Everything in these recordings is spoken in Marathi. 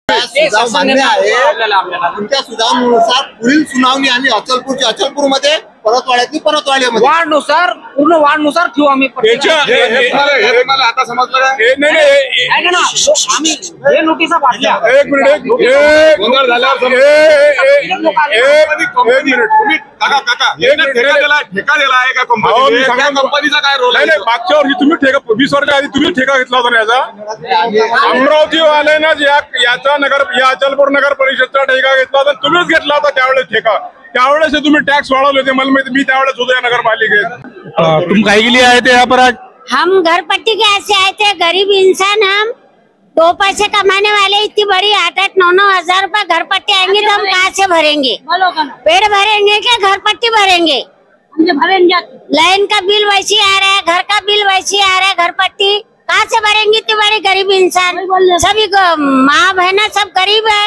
सुधाव मान्य आहे। तुमच्या सुधावनुसार पुढील सुनावणी आम्ही अचलपूरमध्ये परतवाड्यामध्ये वाढनुसार पूर्ण वाढनुसार ठेवू आम्ही। आता समजलं आम्ही हे नोटिसा पाठल्या। एक मिनिट गोंधळ झाल्यावर ठेका दिला आहे का कंपनीचा काय रोल आहे? मागच्या वर्षी तुम्ही ठेका 20 वर्षाच्या आधी तुम्ही ठेका घेतला होता याचा। अमरावती वाल्यानं याचा या अचलपूर नगर परिषदचा ठेका घेतला होता, तुम्हीच घेतला होता त्यावेळेस ठेका। त्यावेळेस तुम्ही टॅक्स वाढवले होते, मला माहिती, मी त्यावेळेस होतो या नगर पालिकेत। तुम काही गेली आहे ते यहाँ पर आज? हम घर पट्टी के ऐसे आए थे, गरीब इंसान हम, 2 पैसे कमाने वाले, इतनी बड़ी 8-9 हजार रूपए घर पट्टी आएंगे तो हम कहाँ से भरेंगे? पेड़ भरेंगे क्या घर पट्टी भरेंगे? लाइन का बिल वैसे आ रहा है, घर का बिल वैसे आ रहा है, घर पट्टी कहाँ से भरेंगे? इतनी बड़ी गरीब इंसान, सभी माँ बहना सब गरीब है,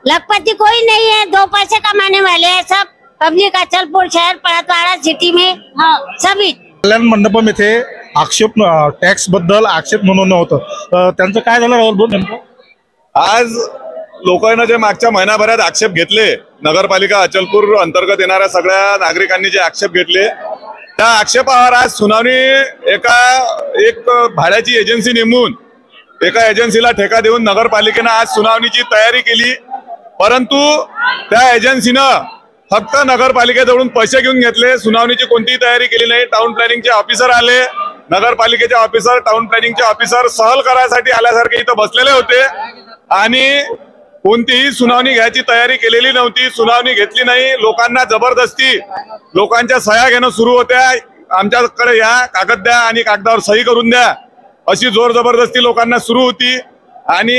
लखपति कोई नहीं है, 2 पैसे कमाने वाले हैं सब पब्लिक। अचलपूर शहर, परतवाड़ा सिटी में सभी। कल्याण मंडपम येथे आक्षेप टॅक्स बद्दल आक्षेप नोंदवलं होतं, त्यांचं काय झालं राहुल भाऊ नेमकं? आज लोकांना जे मागच्या महिनाभरात आक्षेप घेतले, नगरपालिका अचलपूर अंतर्गत येणाऱ्या सगळ्या नागरिकांनी जे आक्षेप घेतले, त्या आक्षेपावर आज सुनावणी एक भाड्याची एजन्सी नेमून एका एजन्सीला ठेका देऊन नगरपालिकेनं आज सुनावणीची तयारी केली। परंतु त्या एजन्सीनं फक्त नगरपालिकेजवळून पैसे घेऊन घेतले, सुनावणीची कोणतीही तयारी केली नाही। टाउन प्लॅनिंगचे ऑफिसर आले, नगरपालिकेचे ऑफिसर, टाउन प्लॅनिंगचे ऑफिसर सहल करायसाठी आल्यासारखे इथं बसलेले होते आणि कोणतीही सुनावणी घ्यायची तयारी केलेली नव्हती, सुनावणी घेतली नाही। लोकांना जबरदस्ती लोकांच्या सह्या घेणं सुरू होत्या, आमच्याकडे या कागद द्या आणि कागदावर सही करून द्या, अशी जोर जबरदस्ती लोकांना सुरू होती आणि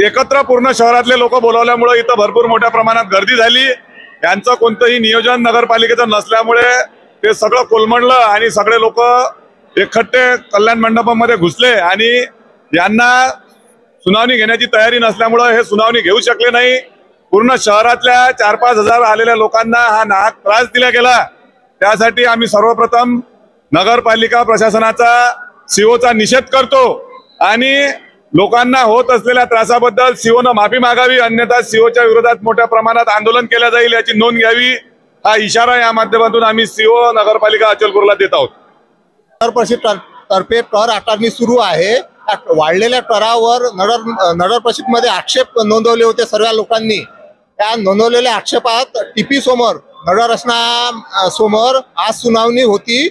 एकत्र पूर्ण शहरातले लोक बोलावल्यामुळे इथं भरपूर मोठ्या प्रमाणात गर्दी झाली। यांचं कोणतंही नियोजन नगरपालिकेचं नसल्यामुळे ते सगळं कोलमडलं आणि सगळे लोक एकखट्टे कल्याण मंडपामध्ये घुसले आणि यांना सुनावणी घेण्याची तयारी नसल्यामुळे हे सुनावणी घेऊ शकले नाही। पूर्ण शहरातल्या 4-5 हजार आलेल्या लोकांना हा नाहक त्रास दिला गेला। त्यासाठी आम्ही सर्वप्रथम नगरपालिका प्रशासनाचा सीओचा निषेध करतो आणि लोकांना होत असलेल्या त्रासाबद्दल सीओनं माफी मागावी, अन्यथा सीओच्या विरोधात मोठ्या प्रमाणात आंदोलन केलं जाईल याची नोंद घ्यावी, हा इशारा या माध्यमातून आम्ही सीओ नगरपालिका अचलपूरला देत आहोत। नगर परिषद तर्फे कर आकारणी सुरू आहे। वाढलेल्या करावर नगर परिषद मध्ये आक्षेप नोंदवले होते सर्व लोकांनी। त्या नोंदवलेल्या आक्षेपात टीपी समोर, नगर रचना समोर आज सुनावणी होती।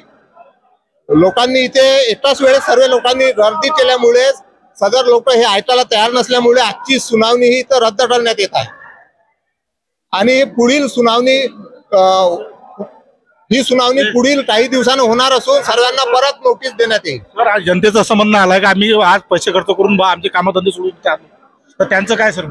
लोकांनी इथे एकाच वेळेस सर्व लोकांनी गर्दी केल्यामुळे सदर लोक हे ऐकायला तयार नसल्यामुळे आजची सुनावणी ही तर रद्द करण्यात येत आहे आणि पुढील सुनावणी ही सुनावणी पुढील काही दिवसांनी होणार असून सर्वांना परत नोटीस देण्यात येईल। सर, आज जनतेचं असं म्हणणं आलंय की आम्ही आज पैसे खर्च करून आमचे कामधंदे सोडून तर त्यांचं काय सर?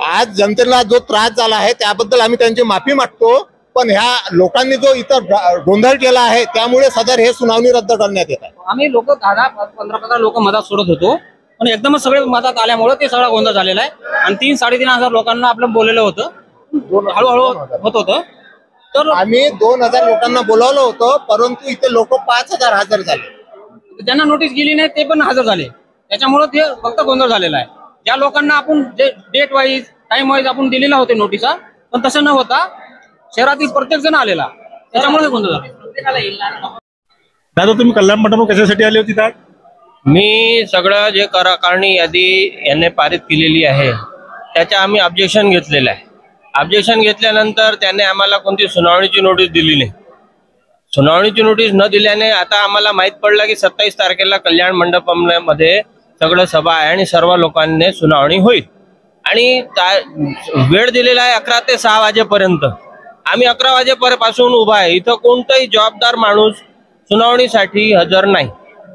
आज जनतेला जो त्रास झाला आहे त्याबद्दल आम्ही त्यांची माफी मागतो, पण ह्या लोकांनी जो इतर गोंधळ केला आहे त्यामुळे सदर हे सुनावणी रद्द करण्यात येत आहे। आम्ही लोक 10-15 लोक मधात सोडत होतो, पण एकदमच सगळे मधात आल्यामुळे ते सगळा गोंधळ झालेला आहे आणि 3-3.5 हजार लोकांना आपलं बोललेलं होतं, हळूहळू होत होतं। तर आम्ही 2000 लोकांना बोलावलं होतं, परंतु इथे लोक 5000 हजर झाले। ज्यांना नोटीस गेली नाही ते पण हजर झाले, त्याच्यामुळे ते फक्त गोंधळ झालेला आहे। ज्या लोकांना आपण डेट वाईज, टाइम वाईज आपण दिलेला होते नोटिसा, पण तसं न होता शहरातील प्रत्येक जण आलेला, त्याच्यामुळे गोंधळ झाला। दादा, तुम्ही कल्याण मंडप कशासाठी आले होते? त्यात मी सगळं जे कर आकारणी यादी यांनी पारित केलेली आहे त्याच्या आम्ही ऑब्जेक्शन घेतलेलं आहे। ऑब्जेक्शन घेतल्यानंतर त्यांनी आम्हाला कोणती सुनावणीची नोटीस दिली नाही। सुनावणीची नोटीस न दिल्याने आता आम्हाला माहित पडलं की 27 तारखेला कल्याण मंडपमध्ये सगळं सभा आहे आणि सर्व लोकांनी सुनावणी होईल आणि वेळ दिलेला आहे 11 ते 6 वाजेपर्यंत। आम्ही 11 वाजेपासून उभा आहे, इथं कोणताही जबाबदार माणूस सुनावणीसाठी हजर नाही।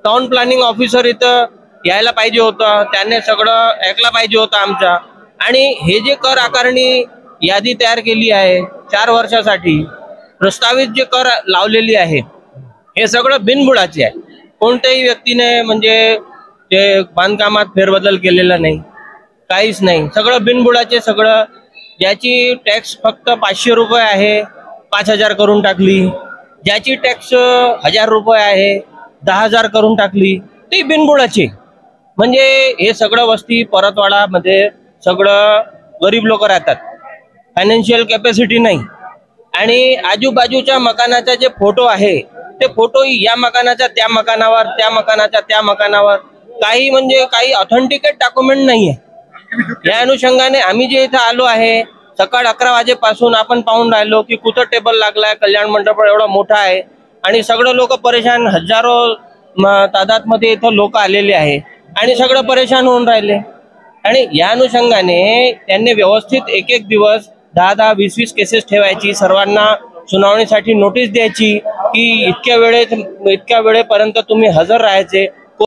टाउन प्लॅनिंग ऑफिसर इथं यायला पाहिजे होतं, त्यांनी सगळं ऐकलं पाहिजे होतं आमच्या। आणि हे जे कर आकारणी यादी तयार केली आहे 4 वर्षासाठी, प्रस्तावित जे कर लावलेली आहे हे सगळं बिनबुडाचे आहे। कोणत्याही व्यक्तीने म्हणजे ते बांधकामात फेरबदल केलेला नाही, काहीच नाही, सगळं बिनबुडाचे। सगळं ज्याची टॅक्स फक्त 500 रुपये आहे 5000 करून टाकली, ज्याची टॅक्स 1000 रुपये आहे 10,000 करून टाकली, ती बिनबुडाची। म्हणजे हे सगळं वस्ती परतवाडामध्ये सगळं गरीब लोक राहतात, फायनान्शियल कॅपॅसिटी नाही. आणि आजूबाजूच्या मकानाचे जे फोटो आहे ते फोटो या मकानाच्या त्या मकानावर, त्या मकानाच्या त्या मकानावर, काही म्हणजे काही ऑथेंटिकेट डॉक्युमेंट नाहीये. या अनुषंगाने आम्ही जे इथं आलो आहे, सकाळ 11 वाजेपासून आपण पाहून राहिलो की कुठं टेबल लागलाय, कल्याण मंडप एवढा मोठा आहे आणि सगळं लोक परेशान, हजारो तादाद मध्ये इथं लोक आलेले आहे आणि सगळं परेशान होऊन राहिले. आणि या अनुषंगाने त्यांनी व्यवस्थित एक एक दिवस 10-10, 20-20 केसेस ठेवायची, सर्वांना सुनावणीसाठी नोटीस द्यायची की इतक्या वेळेपर्यंत तुम्ही हजर राहायचे.